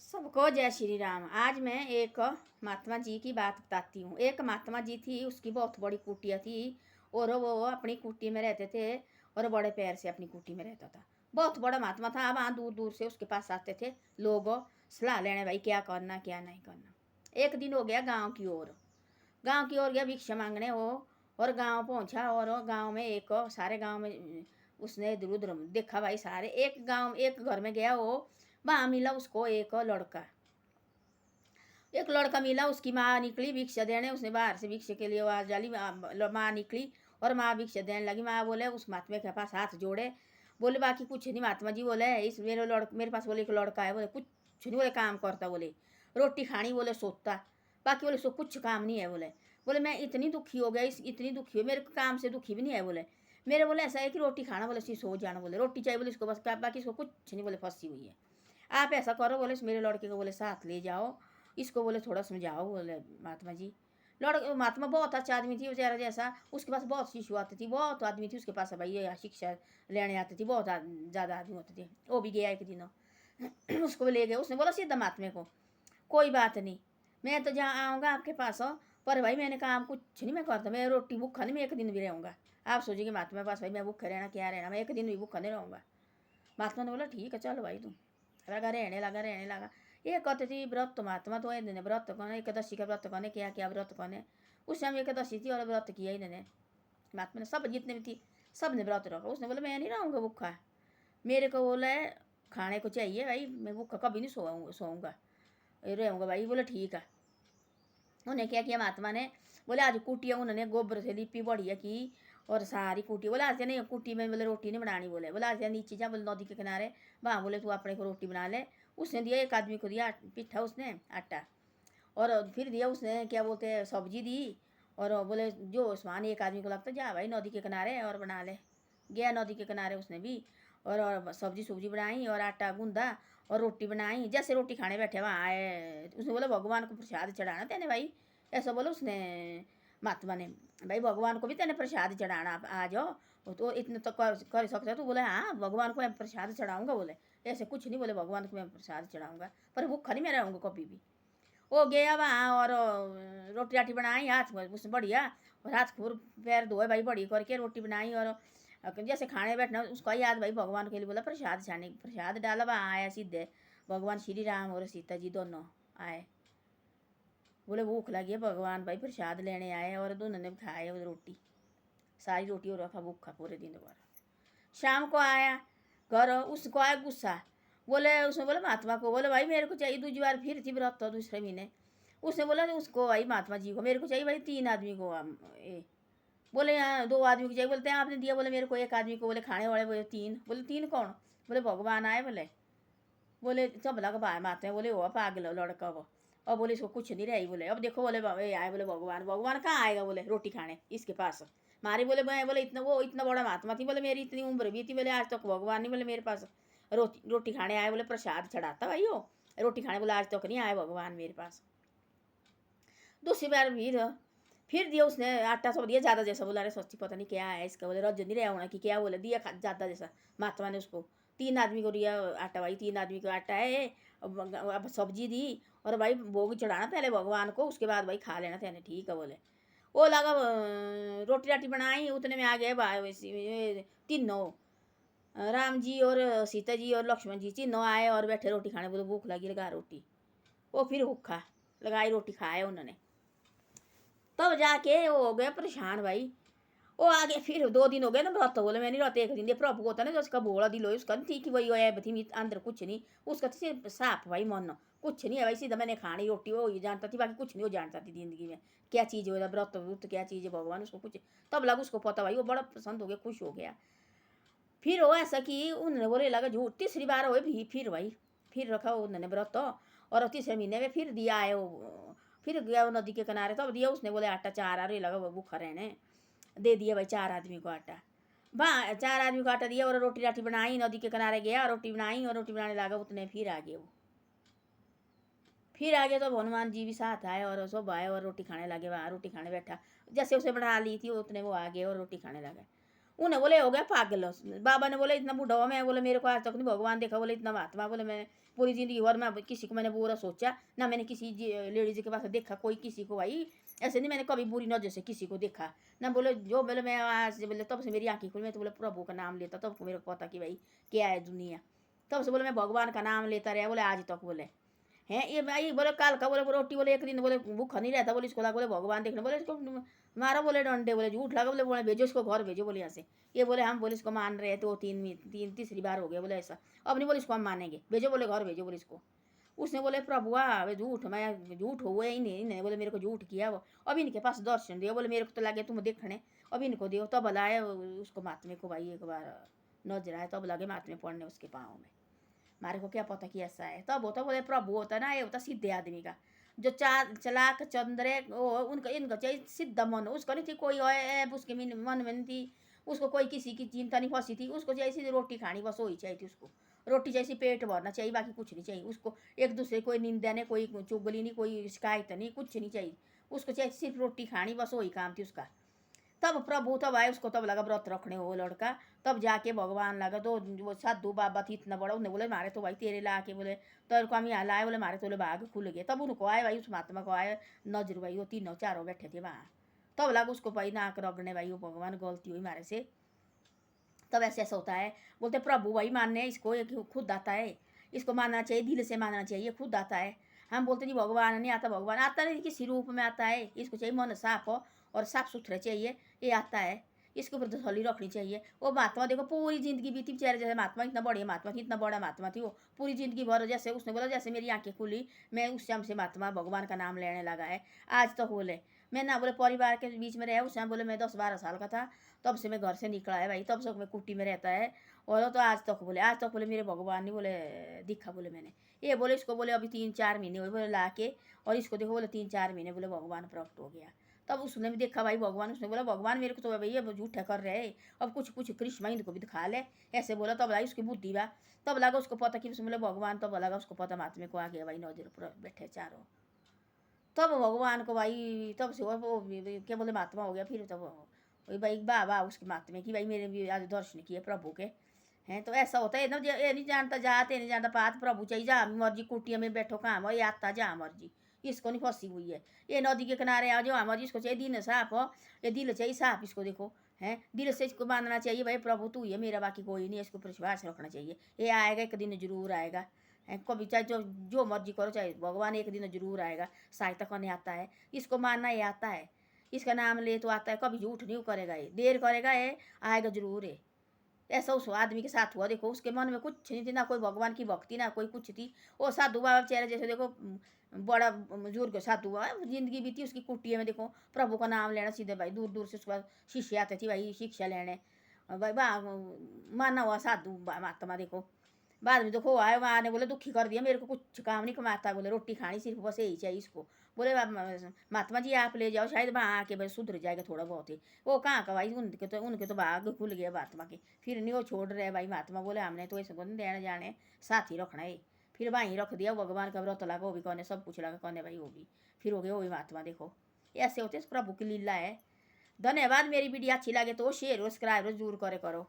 सबको जय श्री राम। आज मैं एक महात्मा जी की बात बताती हूँ। एक महात्मा जी थी, उसकी बहुत बड़ी कुटिया थी और वो अपनी कुटी में रहते थे और बड़े पैर से अपनी कुटी में रहता था। बहुत बड़ा महात्मा था। वहाँ दूर दूर से उसके पास आते थे लोग सलाह लेने, भाई क्या करना क्या नहीं करना। एक दिन हो गया गाँव की ओर गया भिक्षा मांगने वो, और गाँव पहुँचा और गाँव में एक सारे गाँव में उसने इधर उधर देखा भाई, सारे एक घर में गया वो। वहाँ मिला उसको एक लड़का मिला। उसकी माँ निकली भिक्षा देने, उसने बाहर से भिक्षा के लिए आवाज डाली, माँ निकली और माँ भिक्षा देने लगी। माँ बोले उस महात्मा के पास हाथ जोड़े, बोले बाकी कुछ नहीं महात्मा जी, बोले इस मेरे पास बोले एक लड़का है, बोले कुछ नहीं, बोले काम करता, बोले रोटी खानी, बोले सोता, बाकी बोले सो कुछ काम नहीं है। बोले बोले मैं इतनी दुखी हो गया, इतनी दुखी हो, मेरे काम से दुखी भी नहीं है। बोले मेरे बोले ऐसा है कि रोटी खाना, बोले सी सो जाना, बोले रोटी चाहिए, बोले इसको बस, बाकी इसको कुछ नहीं, बोले फंसी हुई है। आप ऐसा करो, बोले मेरे लड़के को बोले साथ ले जाओ, इसको बोले थोड़ा समझाओ। बोले महात्मा जी, महात्मा बहुत अच्छा आदमी थी बेचारा, जैसा उसके पास बहुत शिशु आती थी, बहुत आदमी थी उसके पास भाई, ये शिक्षा लेने आते थे, बहुत ज़्यादा आदमी होते थे। वो भी गया एक दिन उसको ले गए। उसने बोला सीधा महात्मा को, कोई बात नहीं, मैं तो जहाँ आऊँगा आपके पास हो, पर भाई मैंने काम कुछ नहीं मैं करता, मैं रोटी भूखा नहीं, मैं एक दिन भी रहूँगा। आप सोचिए महात्मा के पास भाई मैं भूखा रहना क्या रहना, मैं एक दिन भी भूखा नहीं रहूँगा। महात्मा ने बोला ठीक है चलो भाई, तुम रहने लगा। ये कहते थी व्रत तो महात्मा तो इन्होंने व्रत कौन, एकादशी का व्रत कौन, क्या क्या व्रत कौन है। उस समय एकादशी थी और व्रत किया इन्होंने। महात्मा ने सब जितने भी थी सब ने व्रत रखा। उसने बोला मैं नहीं रहूँगा भूखा, मेरे को बोला है खाने को चाहिए भाई, मैं भूखा कभी नहीं सोऊंगा रहूँगा भाई। बोले ठीक है। उन्हें क्या किया महात्मा ने, बोले आज कुटिया उन्होंने गोबर से लिपी बढ़िया की और सारी कुटी, बोले आज नहीं कुटी में बोले रोटी नहीं बनानी, बोले आज नीचे जा, बोले नदी के किनारे वहाँ, बोले तू अपने को रोटी बना ले। उसने दिया एक आदमी को दिया पिट्ठा, उसने आटा, और फिर दिया उसने क्या बोलते हैं सब्जी दी, और बोले जो सामान एक आदमी को लगता जा भाई नदी के किनारे और बना ले। गया नदी के किनारे उसने भी, और सब्जी बनाई और आटा गूंदा और रोटी बनाई। जैसे रोटी खाने बैठे वहाँ आए, उसने बोला भगवान को प्रसाद चढ़ाना तेने भाई, ऐसा बोला उसने महात्मा ने, भाई भगवान को भी तेने प्रसाद चढ़ाना, आ जाओ तो इतने तो कर सकते हो। तो बोले हाँ भगवान को मैं प्रसाद चढ़ाऊँगा, बोले ऐसे कुछ नहीं, बोले भगवान को मैं प्रसाद चढ़ाऊँगा, पर भूखा नहीं मैं रहूँगा कभी भी। वो गया वहाँ और रोटी राटी बनाई, हाथ उसने बढ़िया, और हाथ खूर पैर धोए भाई बड़ी करके रोटी बनाई, और जैसे खाने बैठना उसका याद भाई भगवान के लिए बोला प्रसाद छाने, प्रसाद डाला, वहाँ आया सीधे भगवान श्री राम और सीता जी दोनों आए। बोले भूख लगी है भगवान भाई प्रसाद लेने आए, और दोनों ने खाए वो रोटी, सारी रोटी और रखा भूखा पूरे दिन भर। शाम को आया घर, उसको आया गुस्सा, बोले उसने बोला महात्मा को, बोले भाई मेरे को चाहिए दूसरी बार, फिर थी व्रत तो दूसरे महीने। उसने बोला उसको भाई महात्मा जी को मेरे को चाहिए भाई 3 आदमी को। बोले यहाँ 2 आदमी को चाहिए, बोलते हैं आपने दिया, बोले मेरे को एक आदमी को, बोले खाने वाले बोले 3, बोले 3 कौन, बोले भगवान आए, बोले सब लगा भाई महात्मा, बोले वो पागल हो लड़का वो, और बोले इसको कुछ नहीं रही, बोले अब देखो, बोले आए, बोले भगवान कहाँ आएगा, बोले रोटी खाने इसके पास मारी। बोले इतना बड़ा महात्मा थी, बोले मेरी इतनी उम्र भी थी, बोले आज तक भगवान नहीं बोले मेरे पास रोटी खाने आए, बोले प्रसाद चढ़ाता भाई हो रोटी खाने, बोले आज तक नहीं आए भगवान मेरे पास। दूसरी बार फिर दिया उसने आटा, सब दिया ज़्यादा जैसा, बोला अरे सच्ची पता नहीं क्या है इसका, बोले रज नहीं रहा होना कि क्या, बोले दिया ज़्यादा जैसा महात्मा ने उसको। 3 आदमी को दिया आटा भाई, 3 आदमी को आटा है, अब सब्जी दी, और भाई भोग चढ़ाना पहले भगवान को, उसके बाद भाई खा लेना तेने, ठीक है बोले। वो लगा रोटी राटी बनाई, उतने में आ गए भाई तीनों, राम जी और सीता जी और लक्ष्मण जी तीनों आए और बैठे रोटी खाने, बोले भूख लगी लगा रोटी। वो फिर भूखा लगाई रोटी खाए उन्होंने, तब जाके वो हो गया परेशान भाई। वो आगे फिर 2 दिन हो गए ना व्रत, तो बोले मैं नहीं रहते, एक दिन दे प्रभु को होता ना, जो उसका बोला दिलो उसका नहीं थी कि वही है बथी अंदर कुछ नहीं, उसका सिर्फ साफ भाई मन कुछ नहीं है भाई, सीधा मैंने खानी रोटी वो ही जानता थी, बाकी कुछ नहीं वो जानता थी जिंदगी में क्या चीज़ है व्रत व्रत, क्या चीज़ है भगवान उसको कुछ, तब लगा उसको पता भाई, वो बड़ा पसंद हो गया, खुश हो गया। फिर वो ऐसा कि उन्होंने बोले लगा झूठ, तीसरी बार हो भी फिर भाई फिर रखा उन्होंने व्रत, और तीसरे महीने में फिर दिया है वो, फिर गया वो नदी के किनारे, तब दिया उसने, बोले आटा 4 आ रही लगा वो भूखा रहने, दे दिया भाई 4 आदमी को आटा। 4 आदमी को आटा दिया और रोटी राटी बनाई, नदी के किनारे गया रोटी बनाई, और रोटी बनाने लगा उतने फिर आ गए वो, फिर आ गए तो हनुमान जी भी साथ आए और सब आए और रोटी खाने लगे, वहाँ रोटी खाने बैठा, जैसे उसे बना ली थी उतने वो आ गए और रोटी खाने लगे। उन्हें बोले हो गया पागल। बाबा ने बोले इतना बूढ़ा हुआ मैं, बोले मेरे को आज तक नहीं भगवान देखा, बोले इतना महात्मा, बोले मैं पूरी जिंदगी भर मैं किसी को मैंने बुरा सोचा ना, मैंने किसी लेडीज के पास देखा कोई किसी को भाई ऐसे नहीं, मैंने कभी बुरी नजर से किसी को देखा ना। बोले जो बोले मैं आज बोले तब से मेरी आंखें खुली, मैं तो बोले प्रभु का नाम लेता तब मेरे को पता कि भाई क्या है दुनिया। तब से बोले मैं भगवान का नाम लेता रहा, बोले आज तक बोले हैं ये भाई। बोले काल का बोले रोटी बोले एक दिन बोले भूखा नहीं रहता, बोले इसको लगा बोले भगवान देखने, बोले इसको मारो बोले डंडे, बोले झूठ लगा, बोले भेजो इसको घर भेजो बोले यहाँ से। ये बोले हम बोले इसको मान रहे तो तीसरी बार हो गया बोले ऐसा, अब नहीं बोले इसको हम मानेंगे, भेजो बोले घर भेजो बोले इसको। उसने बोले प्रभु वे झूठ, मैं झूठ हुए ही नहीं बोले मेरे को झूठ किया वो, अब इनके पास दर्शन दियो, बोले मेरे को तो लगे तुम देखने, अब इनको दियो। तब लाए उसको महात्मे को भाई एक बार नजर आए, तब लगे महात्मे पड़ने उसके पाँव में। हमारे को क्या पता कि ऐसा है, तब होता बोले प्रभु होता ना, ये होता सीधे आदमी का जो चलाक चंद्रे उनका इनका चाहिए सिद्ध मन, उसको नहीं थी कोई ऐप उसके मन में नहीं थी, उसको कोई किसी की चिंता नहीं फंसी थी, उसको जैसी रोटी खानी बस वही चाहिए थी उसको, रोटी जैसी पेट भरना चाहिए, बाकी कुछ नहीं चाहिए उसको। एक दूसरे कोई निंदा नहीं, कोई चुगली नहीं, कोई शिकायत नहीं, कुछ नहीं चाहिए उसको, चाहिए सिर्फ रोटी खानी बस वही काम थी उसका। तब प्रभु तब आए उसको, तब लगा व्रत रखने हो लड़का, तब जाके भगवान लगा तो वो साधु बाबा थी इतना बड़ा, उन्हें बोले मारे तो भाई तेरे ला के बोले तेरे को हम यहाँ लाए, बोले मारे तो भाग खुल गए। तब उनको आए भाई उस महात्मा को आए नजर भाई, वो तीनों चारों बैठे थे वहाँ, तब लगा उसको भाई नाक रगड़ने भाई वो भगवान गलती हुई मारे से। तब ऐसे ऐसा होता है, बोलते प्रभु भाई मानने इसको, ये खुद आता है, इसको मानना चाहिए, दिल से मानना चाहिए, खुद आता है। हम बोलते जी भगवान नहीं आता, भगवान आता नहीं किसी रूप में आता है, इसको चाहिए मन साफ हो और साफ सुथरे चाहिए, ये आता है, इसके ऊपर तसल्ली रखनी चाहिए। वो महात्मा देखो पूरी जिंदगी बीती बेचारे, जैसे महात्मा इतना बड़े महात्मा थी, इतना बड़ा महात्मा थी वो, पूरी जिंदगी भर जैसे उसने बोला जैसे मेरी आंखें खुली मैं उस टाइम से महात्मा भगवान का नाम लेने लगा है। आज तो बोले मैं ना बोले परिवार के बीच में रहा, उस टाइम बोले मैं 10-12 साल का था, तब से मैं घर से निकला है भाई, तब से मैं कुटी में रहता है। और तो आज तक बोले मेरे भगवान नहीं बोले दिखा, बोले मैंने ये बोले इसको, बोले अभी 3-4 महीने हुए बोले ला के, और इसको देखो बोले 3-4 महीने बोले भगवान प्रकट हो गया। तब उसने भी देखा भाई भगवान, उसने बोला भगवान मेरे को तो भैया झूठा कर रहे, अब कुछ कुछ कृष्ण इनको भी दिखा ले, ऐसे बोला। तब भाई उसकी बुद्धि बा, तब लगा उसको पता कि उसने बोले भगवान, तब लगा उसको पता महात्मे को आ गया भाई नजर पर बैठे चारों। तब भगवान को भाई तब से वो क्या बोले महात्मा हो गया। फिर तब वही भाई बाबा उसके महात्मे की भाई मेरे भी आज दर्शन किए प्रभु के हैं। तो ऐसा होता है ना, ये नहीं जानता जात, ये नहीं जानता पात, प्रभु चाहिए जहाँ मर्जी कुटिया में बैठो कहाँ वही आता जहाँ मर्जी, इसको नहीं फंसी हुई है। ये नदी के किनारे आओ जो हमारी, इसको चाहिए दिन साफ हो, ये दिल चाहिए साफ, इसको देखो हैं दिल से इसको मानना चाहिए भाई प्रभु तू ही है मेरा, बाकी कोई नहीं, इसको विश्वास रखना चाहिए। ये आएगा एक दिन जरूर आएगा, कभी चाहे जो मर्जी करो, चाहे भगवान एक दिन जरूर आएगा, सहायता करने आता है, इसको मानना ये आता है, इसका नाम ले तो आता है, कभी झूठ नहीं करेगा, ये देर करेगा ये आएगा जरूर है। ऐसा उस आदमी के साथ हुआ, देखो उसके मन में कुछ नहीं थी, ना कोई भगवान की भक्ति ना कोई कुछ थी। वो साधु बाबा चेहरे जैसे देखो बड़ा बुजुर्ग साधु बाबा, जिंदगी बीती उसकी कुटिया में, देखो प्रभु का नाम लेना सीधे भाई, दूर दूर से उसका शिष्य आते थे भाई शिक्षा लेने, भाई माना हुआ साधु महात्मा। देखो बाद में देखो आए वहाँ ने बोले दुखी कर दिया, मेरे को कुछ काम नहीं कमाता, बोले रोटी खानी सिर्फ बस यही चाहिए इसको। बोले महात्मा जी आप ले जाओ, शायद वहाँ आके भाई सुधर जाएगा थोड़ा बहुत ही। वो कहाँ का भाई, उनके तो भाग खुल गया महात्मा के, फिर नहीं वो छोड़ रहे भाई। महात्मा बोले हमने तो ऐसे नहीं देने जाने, साथ ही रखना है, फिर वहीं रख दिया। भगवान का व्रत लगा, वो भी कहने सब कुछ लगा कहने भाई, वो भी फिर हो गया वो भी महात्मा। देखो ऐसे होते प्रभु की लीला है। धन्यवाद। मेरी वीडियो अच्छी लगे तो शेयर सब्सक्राइब जरूर करे करो।